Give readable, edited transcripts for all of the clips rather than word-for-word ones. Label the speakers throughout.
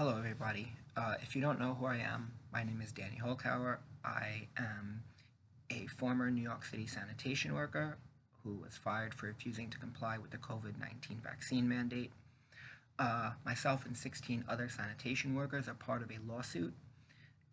Speaker 1: Hello, everybody. If you don't know who I am, my name is Danny Hochul. I am a former New York City sanitation worker who was fired for refusing to comply with the COVID-19 vaccine mandate. Myself and 16 other sanitation workers are part of a lawsuit.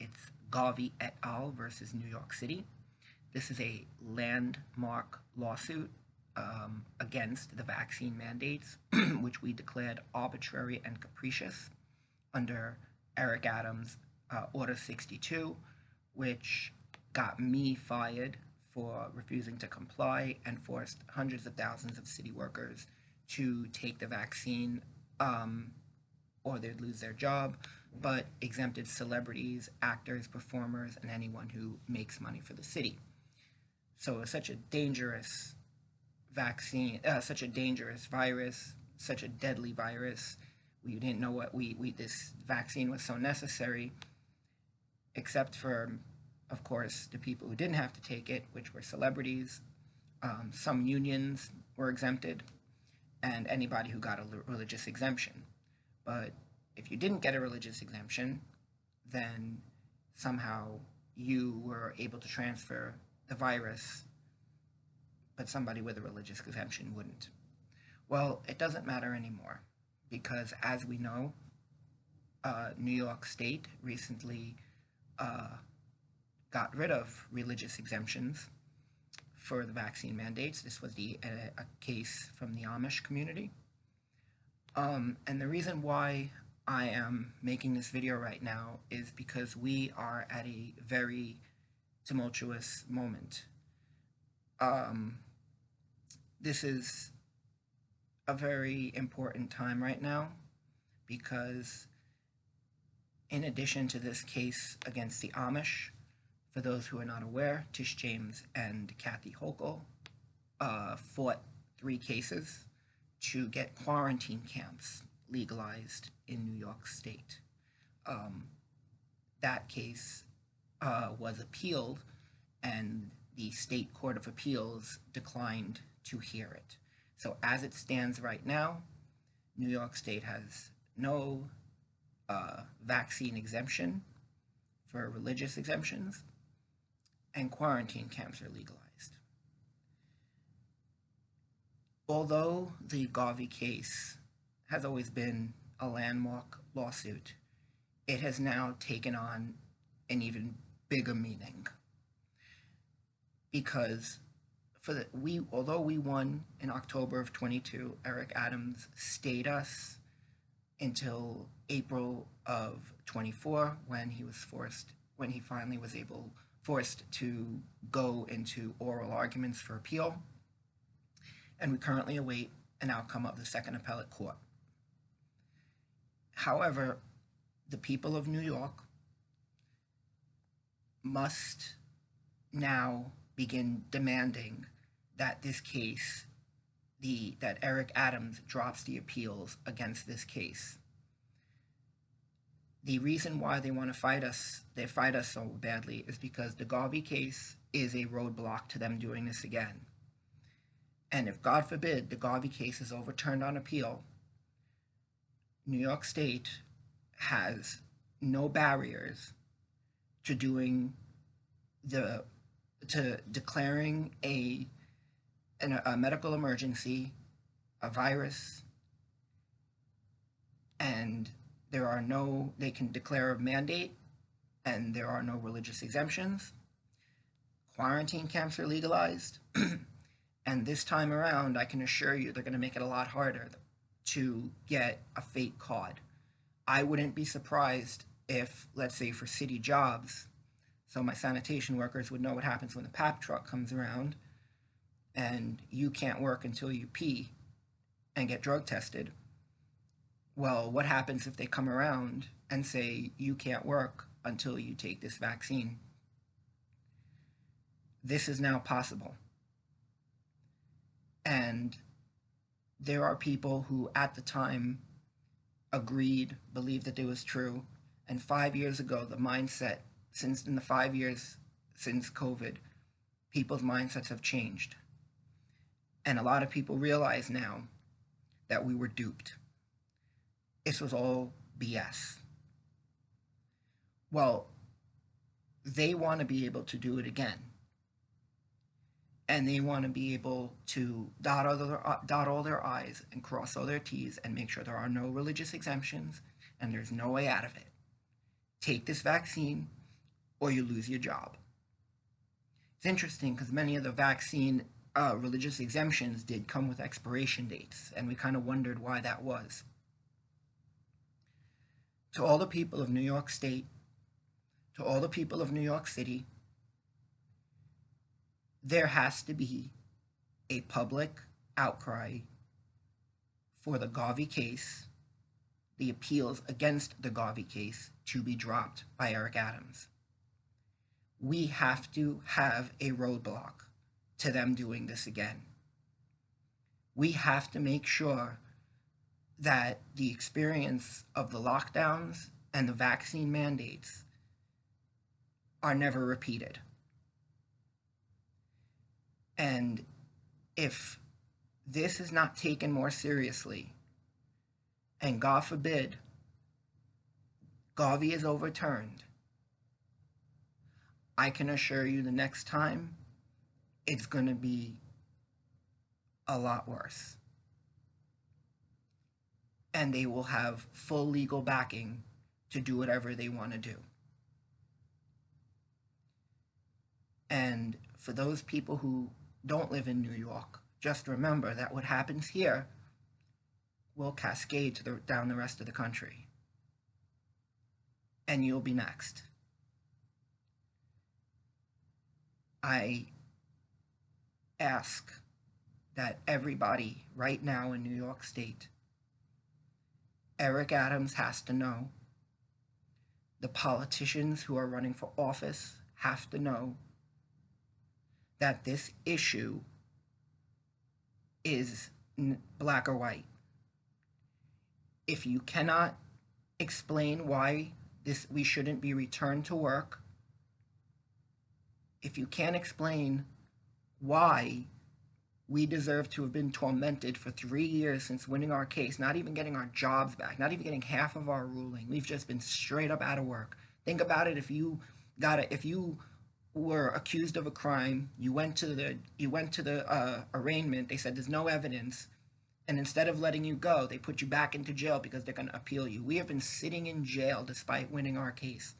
Speaker 1: It's Garvey et al. Versus New York City. This is a landmark lawsuit against the vaccine mandates, which we declared arbitrary and capricious under Eric Adams' Order 62, which got me fired for refusing to comply and forced hundreds of thousands of city workers to take the vaccine or they'd lose their job, but exempted celebrities, actors, performers, and anyone who makes money for the city. So it's such a dangerous vaccine, such a dangerous virus, such a deadly virus. We didn't know what this vaccine was so necessary, except for, of course, the people who didn't have to take it, which were celebrities. Some unions were exempted, and anybody who got a religious exemption. But if you didn't get a religious exemption, then somehow you were able to transfer the virus, but somebody with a religious exemption wouldn't. Well, it doesn't matter anymore, because as we know, New York State recently got rid of religious exemptions for the vaccine mandates. This was a case from the Amish community. And the reason why I am making this video right now is because we are at a very tumultuous moment. This is a very important time right now because in addition to this case against the Amish, for those who are not aware, Tish James and Kathy Hochul fought 3 cases to get quarantine camps legalized in New York State. That case was appealed, and the State Court of Appeals declined to hear it. So as it stands right now, New York State has no vaccine exemption for religious exemptions, and quarantine camps are legalized. Although the Garvey case has always been a landmark lawsuit, it has now taken on an even bigger meaning, because although we won in October of 22, Eric Adams stayed us until April of 24 when he finally was forced to go into oral arguments for appeal, and we currently await an outcome of the Second Appellate Court. However, the people of New York must now begin demanding that this case, that Eric Adams drops the appeals against this case. The reason why they want to fight us so badly, is because the Garvey case is a roadblock to them doing this again. And if, God forbid, the Garvey case is overturned on appeal, New York State has no barriers to declaring a medical emergency, a virus, and they can declare a mandate, and there are no religious exemptions. Quarantine camps are legalized, and this time around, I can assure you, they're going to make it a lot harder to get a fake card. I wouldn't be surprised if, let's say, for city jobs, so my sanitation workers would know what happens when the PAP truck comes around, and you can't work until you pee and get drug tested. Well, what happens if they come around and say you can't work until you take this vaccine? This is now possible. And there are people who at the time believed that it was true. And 5 years ago, the mindset, in the 5 years since COVID, people's mindsets have changed. And a lot of people realize now that we were duped. This was all BS. Well, they want to be able to do it again. And they want to be able to dot all their I's and cross all their T's and make sure there are no religious exemptions and there's no way out of it. Take this vaccine or you lose your job. It's interesting because many of the vaccine religious exemptions did come with expiration dates, and we kind of wondered why that was. To all the people of New York State, to all the people of New York City, there has to be a public outcry for the Garvey case, the appeals against the Garvey case, to be dropped by Eric Adams. We have to have a roadblock to them doing this again. We have to make sure that the experience of the lockdowns and the vaccine mandates are never repeated. And if this is not taken more seriously, and God forbid, Garvey is overturned, I can assure you the next time it's going to be a lot worse. And they will have full legal backing to do whatever they want to do. And for those people who don't live in New York, just remember that what happens here will cascade down the rest of the country. And you'll be next. I ask that everybody right now in New York State, Eric Adams has to know, the politicians who are running for office have to know that this issue is black or white. If you cannot explain why we shouldn't be returned to work, if you can't explain why we deserve to have been tormented for 3 years since winning our case, not even getting our jobs back, not even getting half of our ruling, we've just been straight up out of work. Think about it. If you were accused of a crime, you went to the arraignment, they said there's no evidence, and instead of letting you go, they put you back into jail because they're going to appeal you. We have been sitting in jail despite winning our case.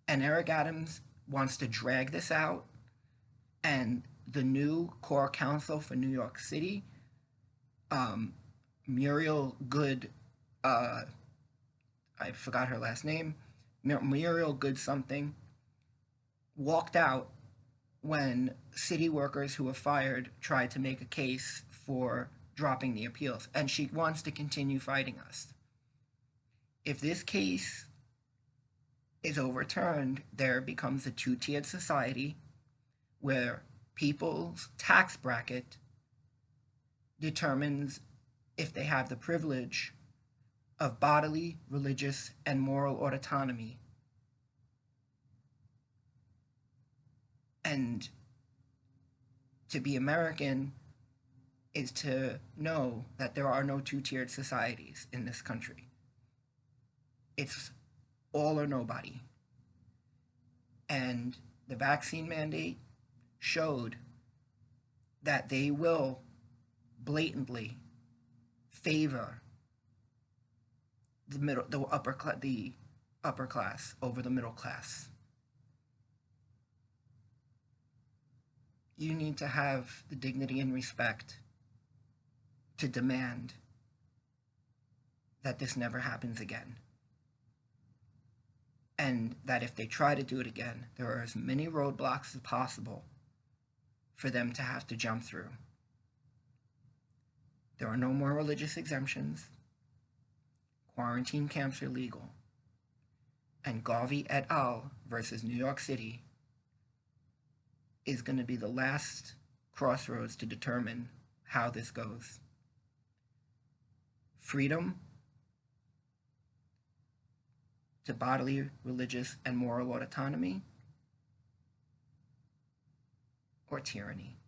Speaker 1: And Eric Adams wants to drag this out, and the new core counsel for New York City, Muriel Good, I forgot her last name, Muriel Good something, walked out when city workers who were fired tried to make a case for dropping the appeals, and she wants to continue fighting us. If this case is overturned, there becomes a two-tiered society where people's tax bracket determines if they have the privilege of bodily, religious, and moral autonomy. And to be American is to know that there are no two-tiered societies in this country. It's all or nobody. And the vaccine mandate showed that they will blatantly favor the upper class over the middle class. You need to have the dignity and respect to demand that this never happens again. And that if they try to do it again, there are as many roadblocks as possible for them to have to jump through. There are no more religious exemptions. Quarantine camps are legal. And Garvey et al. Versus New York City is going to be the last crossroads to determine how this goes. Freedom to bodily, religious, and moral autonomy, or tyranny.